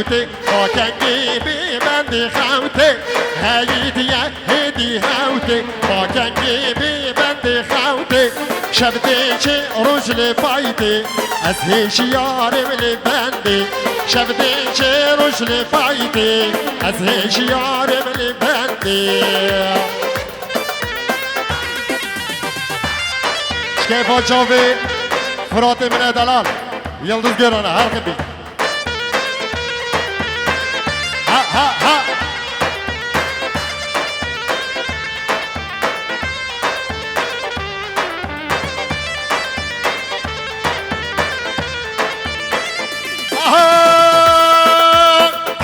خوتي باکنگی بی بندی خوتي هيدي هاوتي باکنگی بی بندی خوتي شبدي چه رجل فايتي از هیچ یارم لبندي شبدي چه رجل فايتي از هیچ یارم لبندي شكيفا جاوي فراتي من دلال يلدز گرانه هر خبي ها ها ها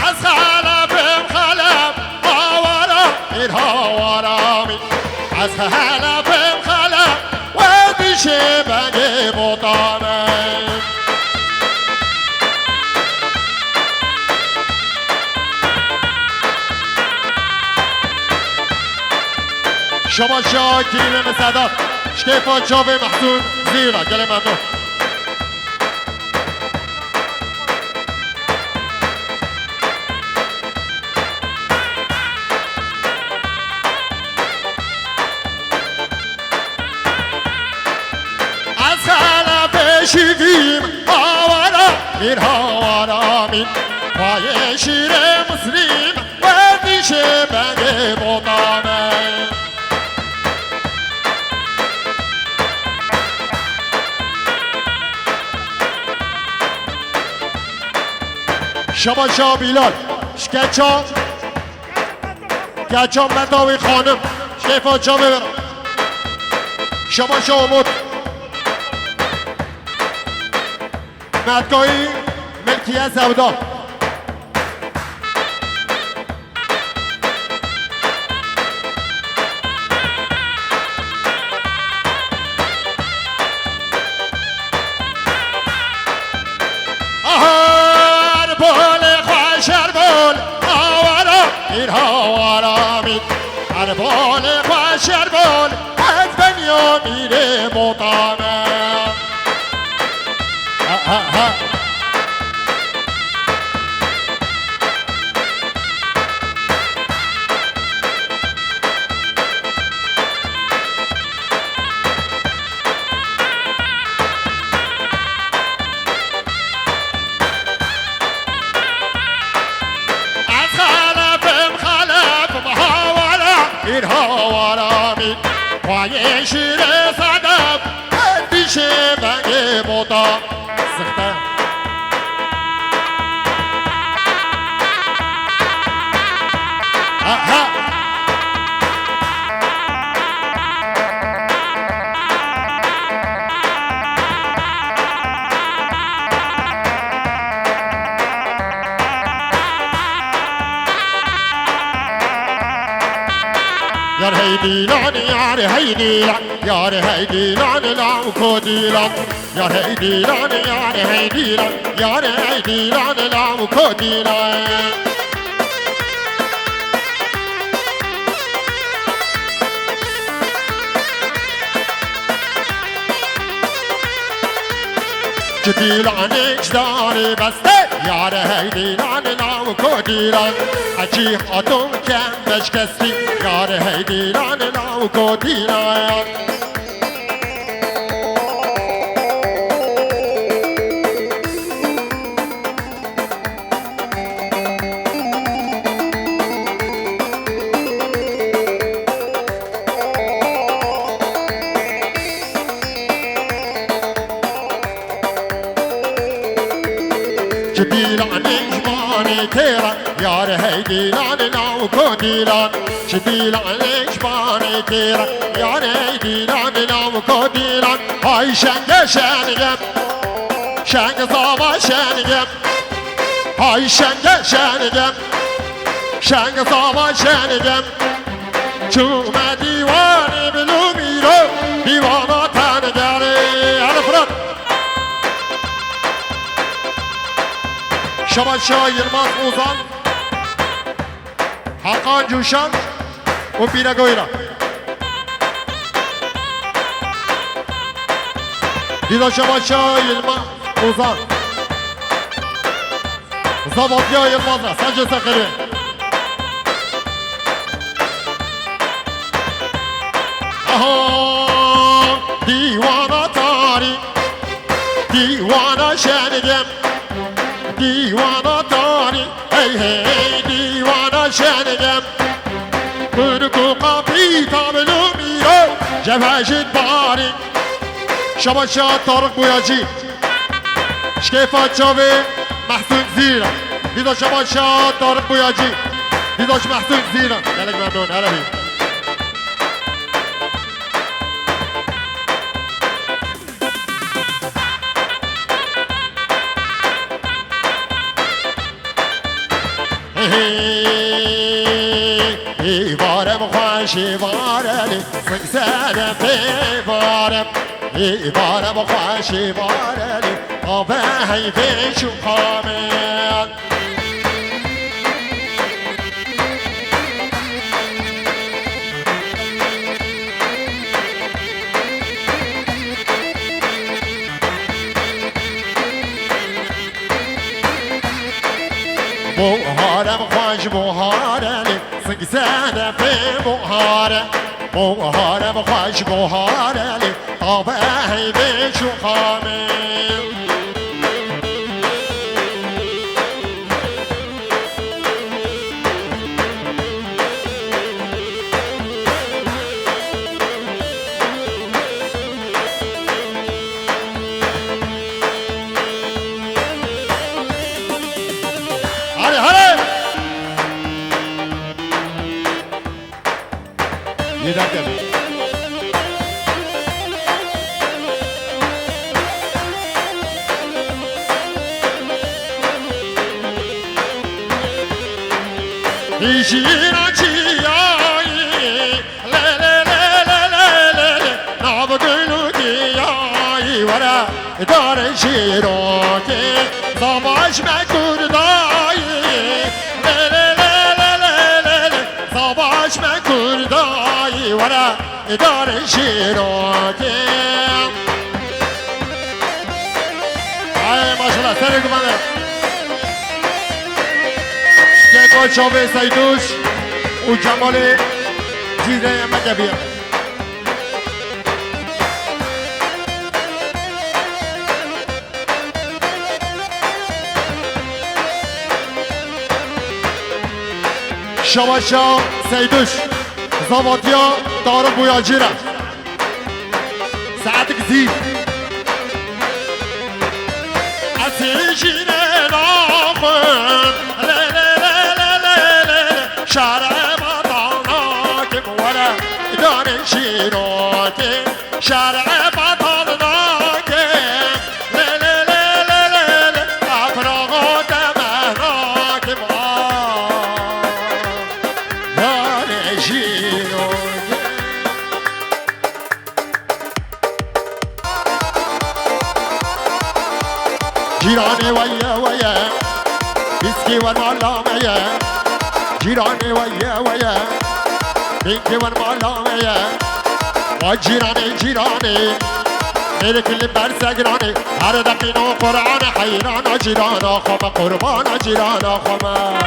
از خلفم خلف آورا این هاورامي از خلفم خلف ودیشه بگه بطانه شما شاکرین صدف شکیفا جاوه محسون زیرا گله ممنون از خلف شیویم آورا میر هاورامین پای شیر مسلم و دیشه بگه بطانه شما شاه بیلال شکچا مداوی خانم شکیفا جا ببرم شما شاه امود مدگاهی ملکیت زودا این هاورامید هر بال خوشر بال از دنیا میره مطامه این هاورامید پای شیر صدف دیشه بگه بودا سخته یار هیدیلان یار هیدیلان یار هیدیلان لام کودیلان یار هیدیلان یار هیدیلان یار هیدیلان لام کودیلان جدیلان اجداری بسته یار هیدیلان لام کودیلان اچی خاتون کم بشکستی یار هیدیلان لام کودیلان جدیلان اجبانی تیران یار هیدیلان لام کودیلان جدیلان اجبانی تیران یار هیدیلان لام کودیلان های شنگ شنگم شنگ زاما شنگم های شنگ شنگم شنگ زاما شنگم چوم دیوانی بلو میرو دیوانا تنگره الفرد شما شاه یلماز اوزان حقان جوشان و بیرگویرا دیدا شما شاه یلماز اوزان ظبط يا يلمظة سجل سقلي اها ديوانا تاري ديوانا شانقم ديوانا تاري هي هي ديوانا شانقم بركو قابي تعملوا ميرو جبهة باري شباشات طارق بوياجي شكيفات شابي محسون زيرا ديداش شباشات طارق بوياجي ديداش محسون زيرا يالك ممنون هلا بيك بارم خوشی بارلی سنگ بارم بارم خوشی بارلی آب حیفه شو کامل بوهارم خوش بوهارلی سنگ زده به بوهارم خوش بوهارلی آب حیفه شو کامل شيرا شياي لا لا لا لا لا لا نابقلو دياي ورا دار شيروكي صباش مكور داي لا لا لا لا لا لا صباش مكور داي ورا دار شيروكي هاي ما شاء الله سرقوا معنا شاوه سیدوش و جمال جیره مدبیر شواشا سیدوش زواتیا دار بویا جیره ساعتك زید اسی جیره ناخن شارع بطلناك ولا دار شيروك شارع بطلناك لا لا لا لا لا لا أفرغ دمهناك دار شيروك جيراني ويا ويا بسكي والمعلامية جيراني ويا ويا بنتي والمعلامية وجيراني جيراني ملك اللي برسقراني هر دقيقة قرآن حيران جيرانا خما قربان جيرانا خما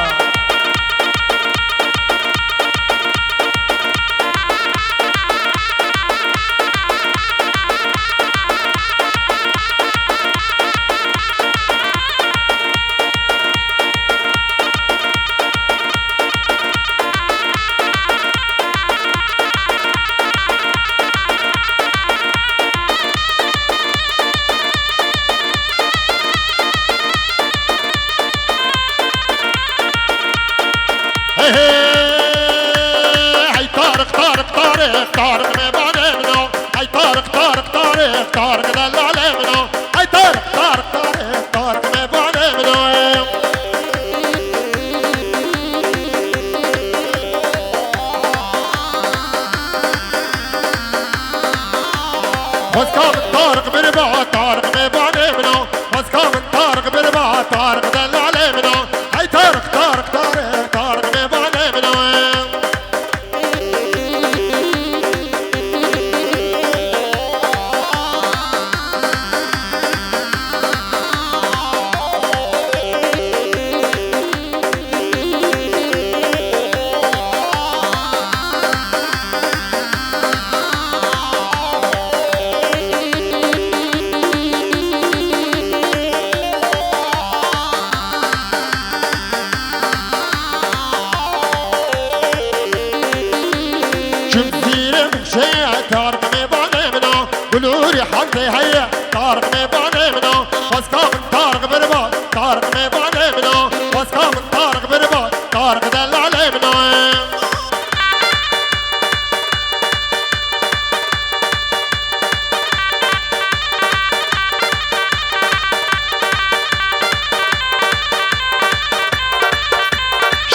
طارق مباني منو هاي طارق طارق طارق طارق دلالي منو هاي طارق طارق طارق طارق مباني منو واسكام طارق بربا طارق مباني منو واسكام طارق بربا طارق دلالي منو هاي طارق طارق طارق طارق مباني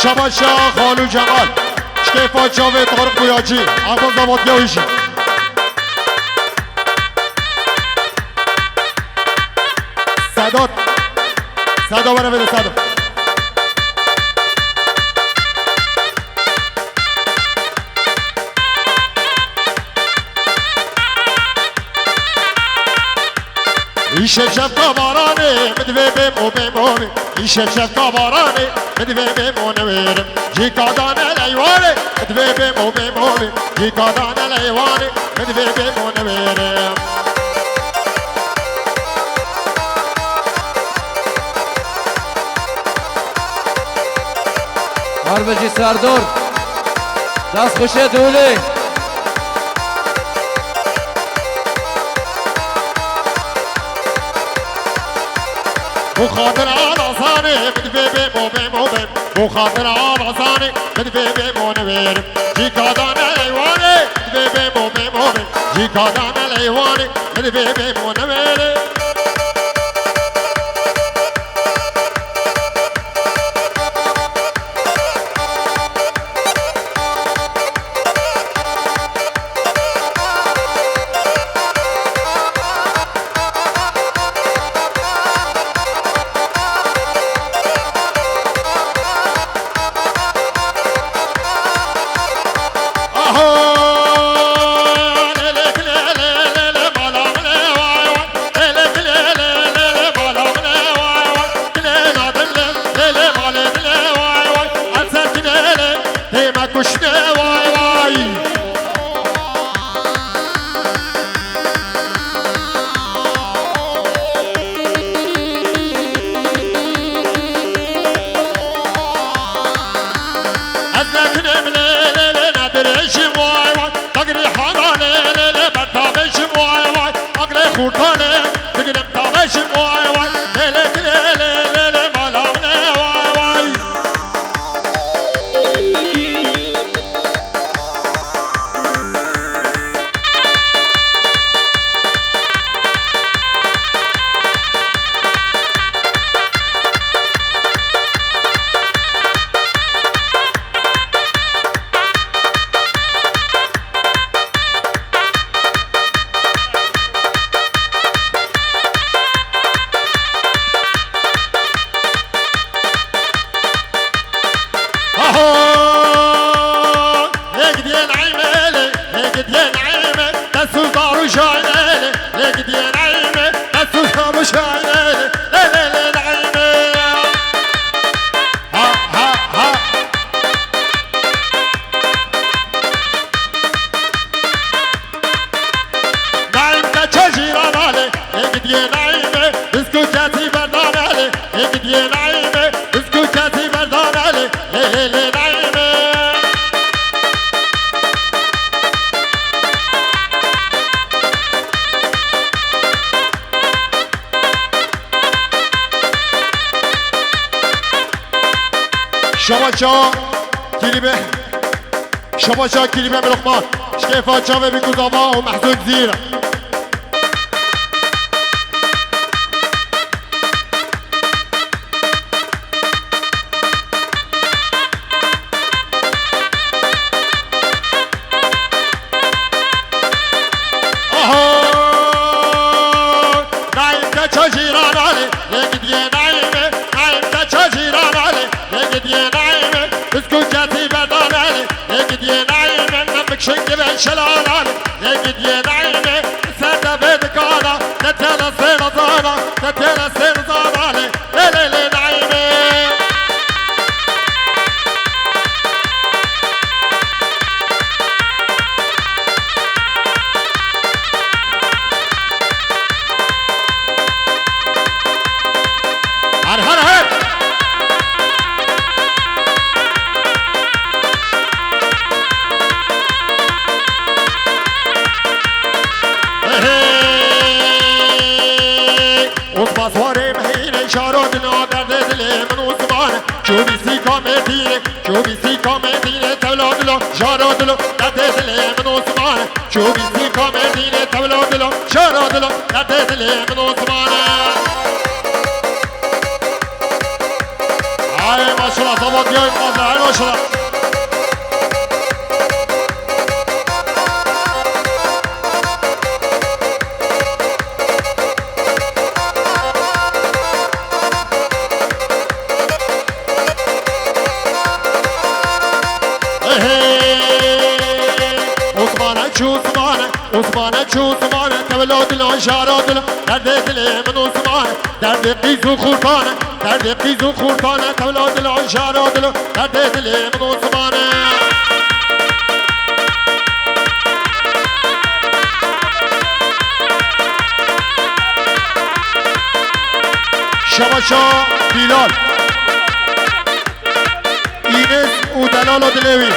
شبا شاه خالو جمال شکیفا جاوید طارق بویاجی اقبال زباد گویشی صدا برای بده صدا شب کابارانه بدوی بمو بمونه شب کابارانه بدوی بمونه ویرم جی کادانه لیوانه بدوی بمو بمونه جی کادانه لیوانه بدوی بمونه ویرم هربجی سردار دست خوشه دوله بخاطر آلازانه بدوی بمو بمونه بخاطر آلازانه بدوی بمو نویرم جی کادانه لیوانه بدوی بمو بمونه جی کادانه لیوانه بدوی بمو نویرم شباشا كلمة بلقمان شكيفا شافي بكوزابا ومحزون زيرة نايم كاتشا جيران علي لقد يا نايمة نايم كاتشا جيران علي لقد يا نايمة اسكو جاتي بدان علي لقد يا نايمة نمك شنك شلال علي لقد يا نايمة سادة بدكانا نتلا سير زانا نتلا سير زانا علي ليلي نايمة هر هر هر وصباصوري مهينة شارودنا درد دلي من وصبانة شو بيسيكا مدينة شو بيسيكا مدينة تولودلو شارودلو درد دلي من وصبانة شو بيسيكا مدينة تولودلو شارودلو درد دلي من وصبانة هاي ما شاء الله عصابات يا مقاطع الوشرة عثمانة شو عثمانة تولد العشارات درد دلي من عثمانة درد قيس وخرطانة درد قيس وخرطانة تولد العشارات درد دلي من عثمانة شباشا بلال إينس ودلال دلوي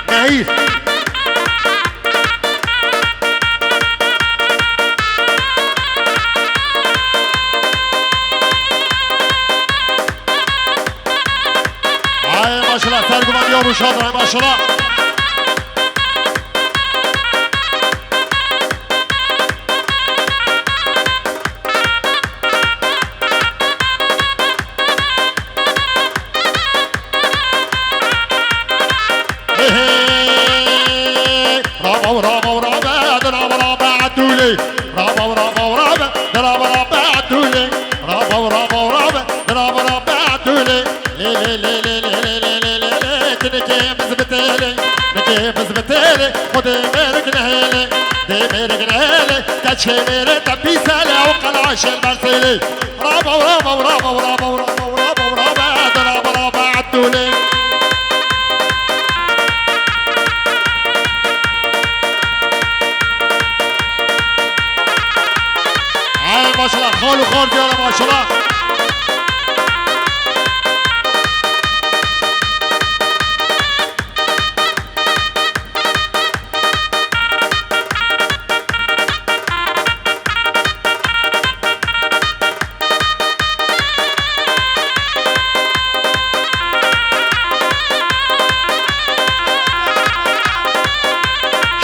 نعيف ما شاء الله سرقمان يا ابو شاطر ما شاء الله رابا ورابا ورابا درابا رابا عدولي رابا ورابا ورابا درابا رابا عدولي رابا ورابا ورابا درابا رابا عدولي لي لي لي لي كيف زبتالي كيف زبتالي خدي ميرك نهالي دي ميرك نهالي كاتشي ميري تبي سالي وقلعش المرسلي رابا ورابا ورابا ورابا ورابا ورابا ورابا درابا رابا عدولي ما شاء الله خالو خال ديالا ما شاء الله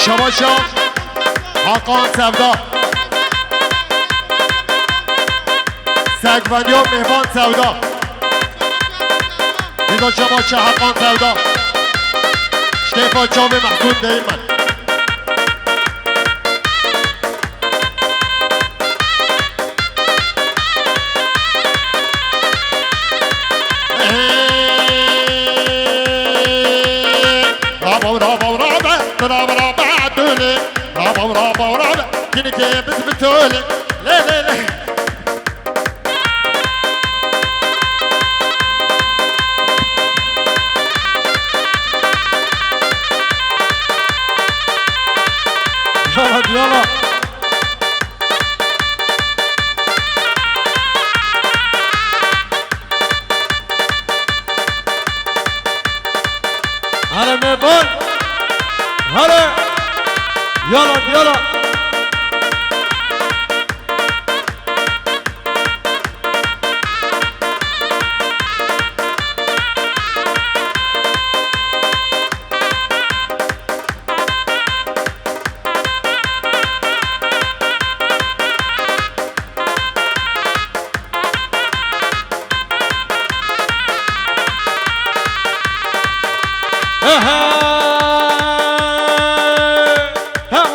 شباشا حقان سودا سگونیا مهمان سودا دیدا شباشا حقان سودا شتیفا جام محسود دیمن رابا ورابا ورابا رابا رابا عدولي رابا ورابا ورابا كني كيف بتولي ليه ليه ليه يلا يلا هلا ميبون هلا يلا يلا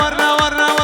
ورنا ورنا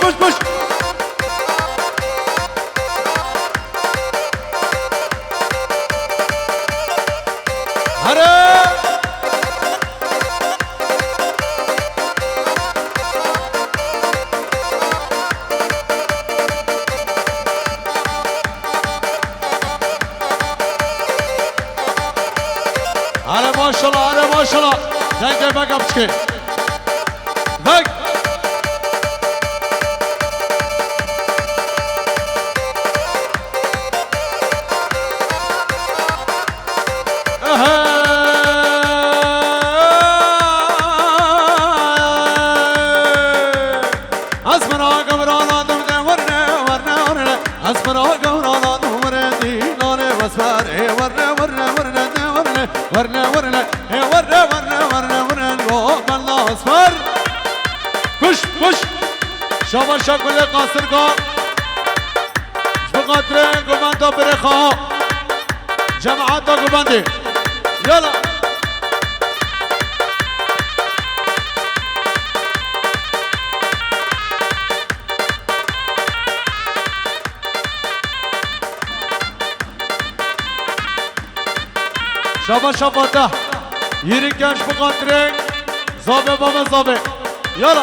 بوش بوش هره ما شاء الله ما شاء الله دنگ بگم چی دنگ اسمرا گمرانا دم ورنه ورنه ورنه اسمرا گمرانا دم ورنه لانه وسواره ورنه ورنه ورنه ورنه ورنه ورنه ورنه ورنه ورنه ورنه لو بالله اسمر كش كش شابا شكل قاصر کا بقدر گوبند برخا جماعت گوبند يلا شابا شابا ده يري genç بقدر زابه بابا زابه يلا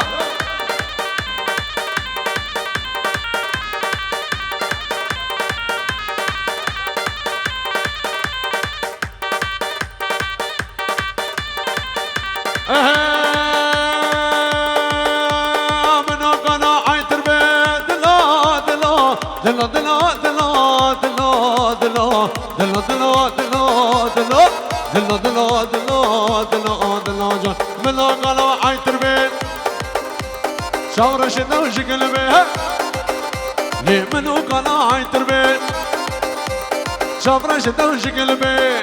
شاور شده و شکل به لیمنو کالا عیتر به شاور شده و شکل به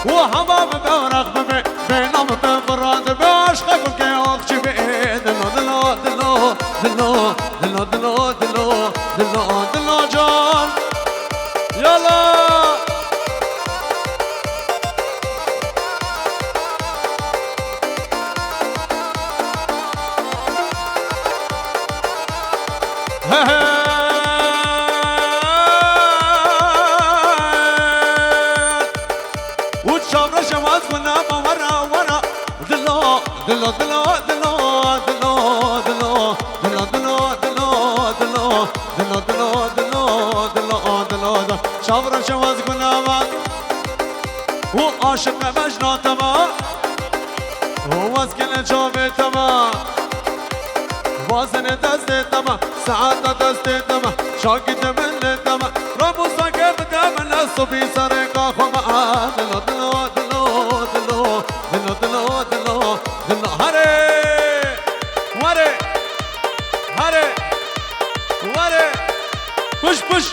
و هوا به ورق به بینام به فراد به عشق کن که آخچی به دلو دلو دلو دلو دلو دلو دلو دلو دلو جان یالا دلو دلو دلو دلو دلو دلو دلو دلو دلو دلو دلو دلو دلو دلو شاور شواز گناوان و عاشق مجنا تما و وزگل جواب تما وازن دست تما ساعت دست تما شاکت من تما ربو ساکب تما نصبی سر کا خما دلو دلو دلو دلو دلو دلو دلو دلو هره وره هره وره پش پش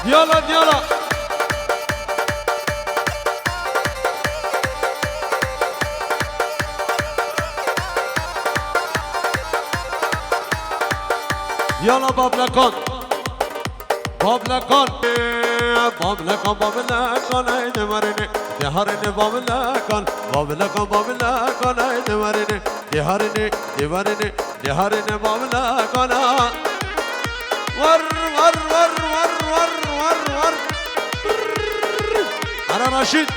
يلا يلا يلا باب لكون باب لكون باب لكون باب لكون ايد مرني دهرني باب لكون باب لكون باب لكون ايد مرني دهرني دهرني دهرني باب لكون ور ور ور ور ور ور ور أنا راشد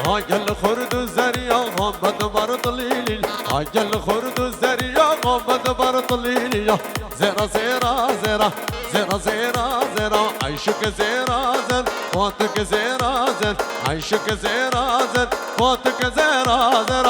عجل خرد الزريا غمد برطليل عجل خرد الزريا غمد برطليل زرا زرا زرا زرا زرا زرا عيشك زرا زر فاتك زرازر عيشك زرازر فاتك زرازر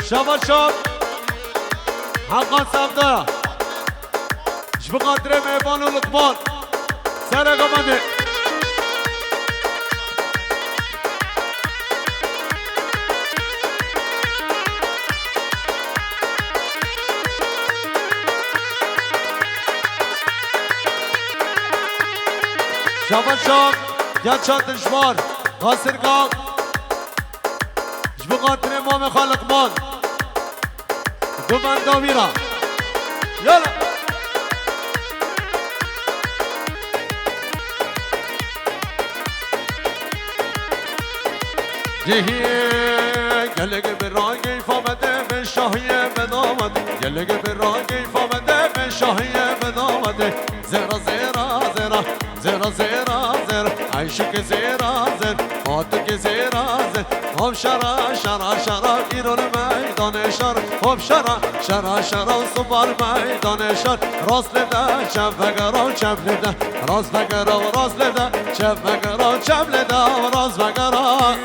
شباب شب حقا سبدا بقدر میبان و لطفان سرقا منده شباب شب یا چند شمار غاسرگاه بقدر امام خالق مان دو بندا میرا یالا جهیه گلگ برانگی فامده به شاهی بدامد گلگ برانگی فامده به شاهی بدامد زرا زرا زرا زرا زرا زرا عیشک زرا زر فاتک زرا زر هم شرا شرا شرا ایران میدان شر هم شرا شرا شرا سوار میدان شر راست لده چپ وگرا چپ لده راست وگرا راست لده چپ وگرا چپ لده راست وگرا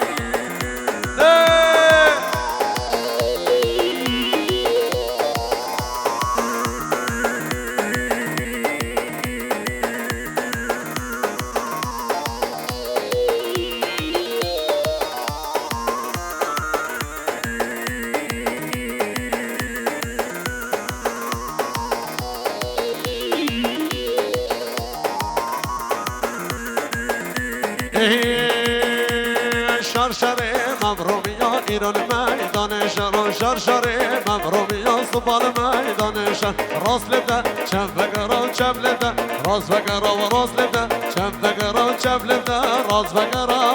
شرشره مبرومیا ایران میدان شر شرشره مبرومیا سوبال میدان شر راست لده چپ وگرا چپ لده راست وگرا و راست لده چپ وگرا چپ لده راست وگرا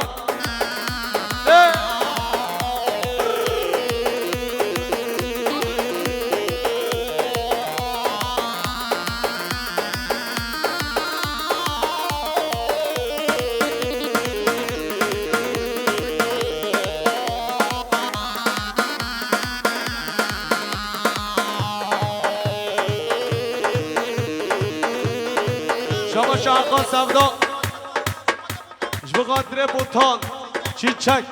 شما شاقا سودا بقدر بوتان چیچک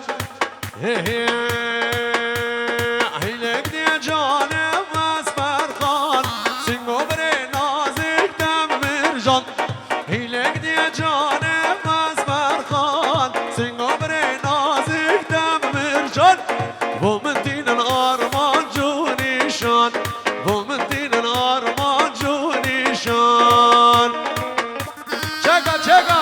هیلک دی جانم از برخان سینگو بره نازک دم مرجان هیلک دی جانم از برخان سینگو بره نازک دم مرجان و من دینن آرمان جونیشان و من دینن آرمان جونیشان چگا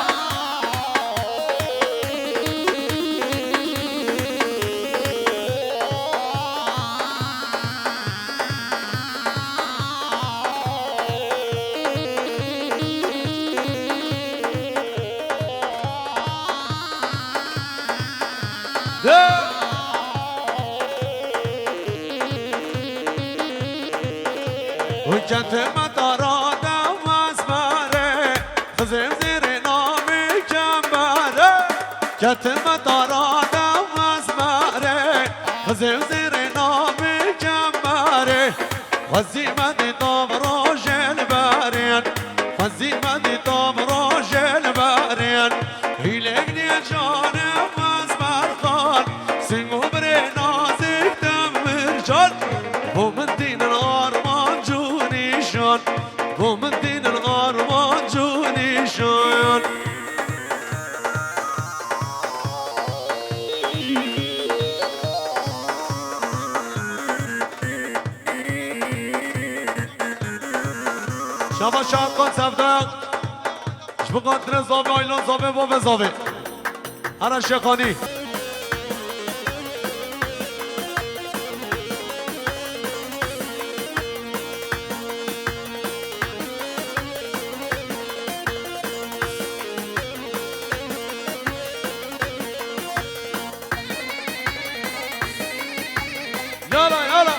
حجت مدارادم از بره خزم زیر نامی کمبره حجت مدارادم از بره خزم زیر نامی کمبره خزیمت دام رو جل برین خزیمت دام رو جل برین هیلک دی جانم از برخان سینگو بره نازک دم مرجان و من دین آرمان جونیشان و من دین آرمان جونیشان شما شب کن سفدق بقدر زاوه آیلان زاوه و زاوه هر شیخانی یالا یالا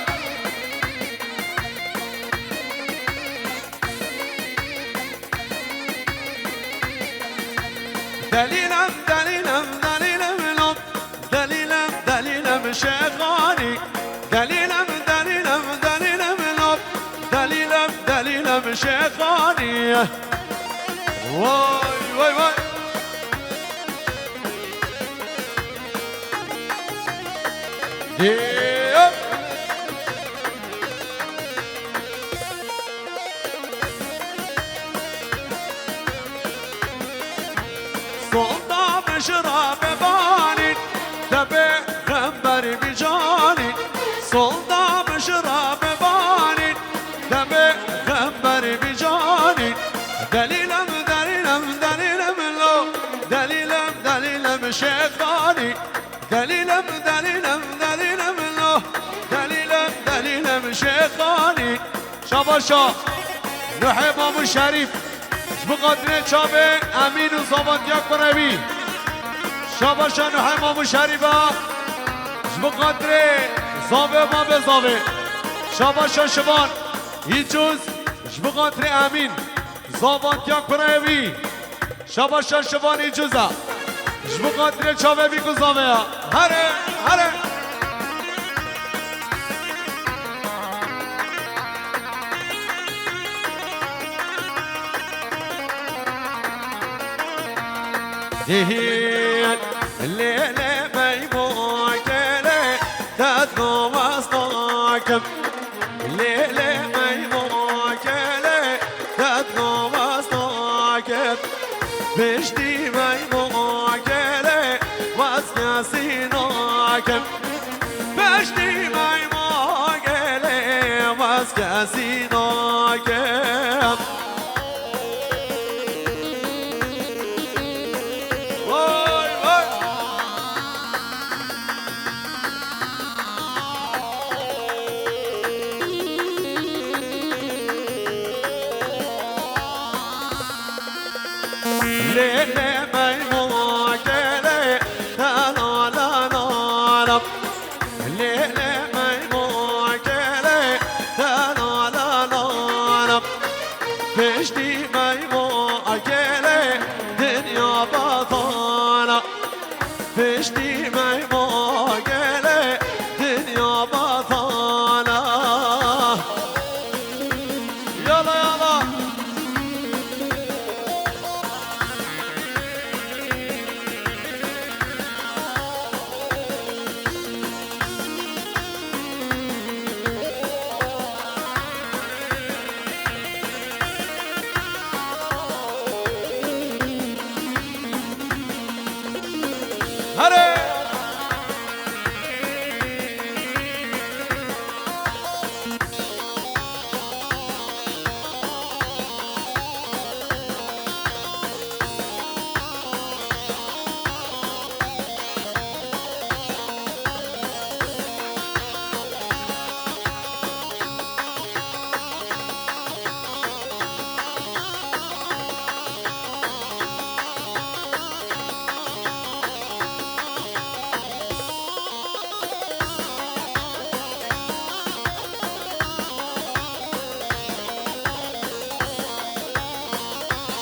دلیلم دلیلم ببینه وای وای وای صوتا بشرب باني تبع خنبر بجاني صوتا بشرب باني تبع خنبر بجاني دليلم دليلم دليلم لو دليلم دليلم شيخاني دليلم دليلم دليلم لو دليلم دليلم شيخاني شاباشا نحب ابو شريف بقدر چابه امین و زبان یک بروی شاباشا نحب ابو شریفه بقدر زاوه ما به زاوه شاباشا شبان هیچوز بقدر امین زبان یک بروی شاباشا شبان هیچوزه بقدر چابه بیکو زاوه هره هره هيهيل الليلة ميموك لي تدنو مصنعكم الليلة ميموك لي تدنو مصنعكم بشتي ميموك لي واسنا سيناكم بشتي ميموك لي واسنا سيناكم ليلة ميموك لي لا لا لا لا ليلة ميموك لي لا لا لا لا بشتي ميموك لي دنيا بطانة بشتي ميموك لي دنيا بطانة يلا يلا هره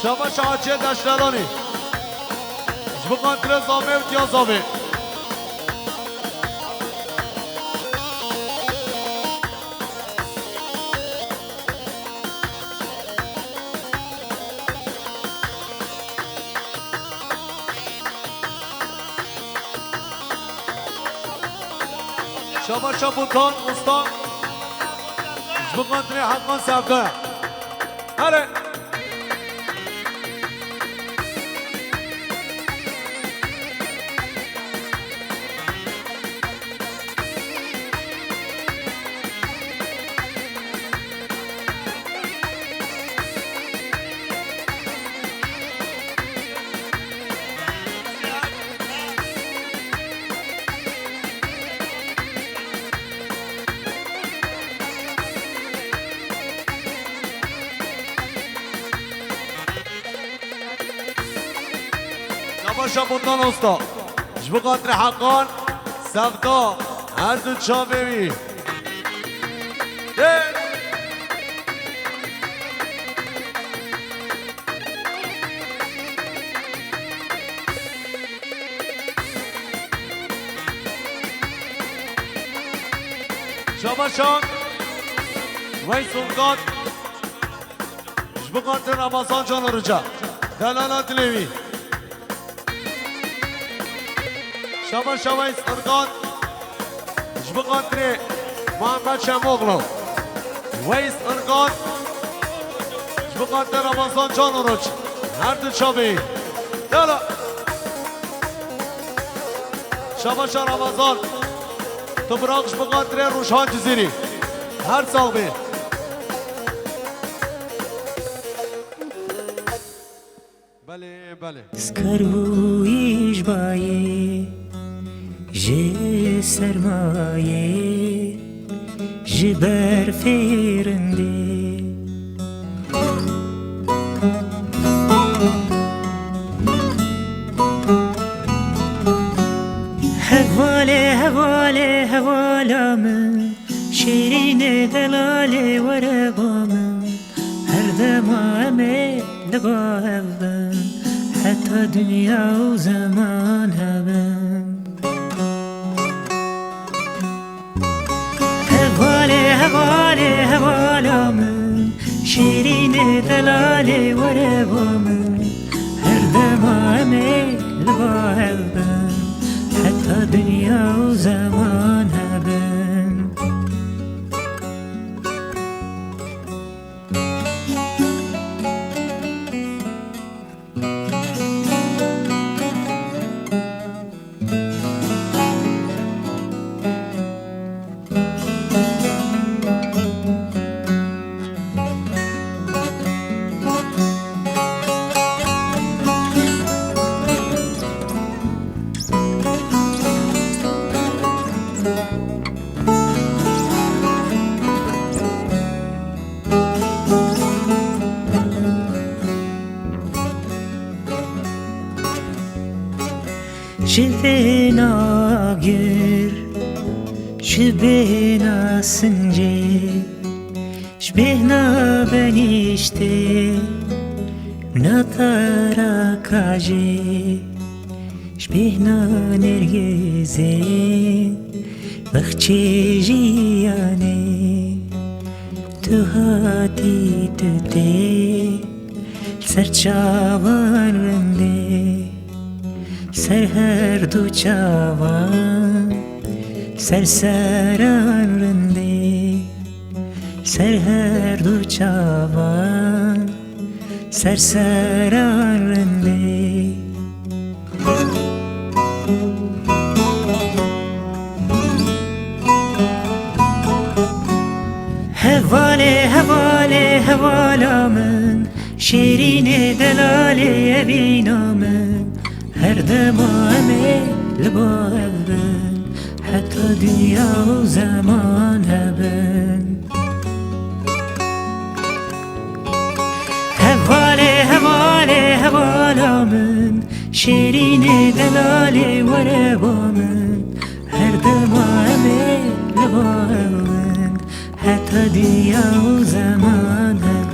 شاباش آچه دشترانی بقدر زامه و یا زامه شاباش بوتان استان بقدر حقا سبده هره شاباشا بوتان استا بقدر حقان سبدا هر دو چا ببین شاباشان وی سلطان بخاطر رمضان جان رجا دلالات لیوی شما شویس ارگان بخاطر محمد شموغلو ویس ارگان بخاطر رمضان جان رجا هر دو شبی دلا شما شا رمضان تو براقش بخاطر روشان جزیری هر سال بیر بله بله سکرویش بایه جه سرمایه جه برفیرنده هواله هوالامın شیرین دلاله ورقامın her demame لباهم حتی دنیا و زمان هم هوالامın شیرین دلاله ورقامın her demame لباهم حتی دنیا و زمان هم شبنا gür şbena sınce şbena ben işte natara kaje şbena nergeze bakçejiyane tu hati tute serçavan rende سر هر دو چاوان سرسران رنده سر هر دو چاوان سرسران رنده هوالامın شیرین دلاله بینامın her demame لباهم حتی دنیا و زمان هم هوالامın شیرین دلاله ورقامın her demame لباهم حتی دنیا و زمان هم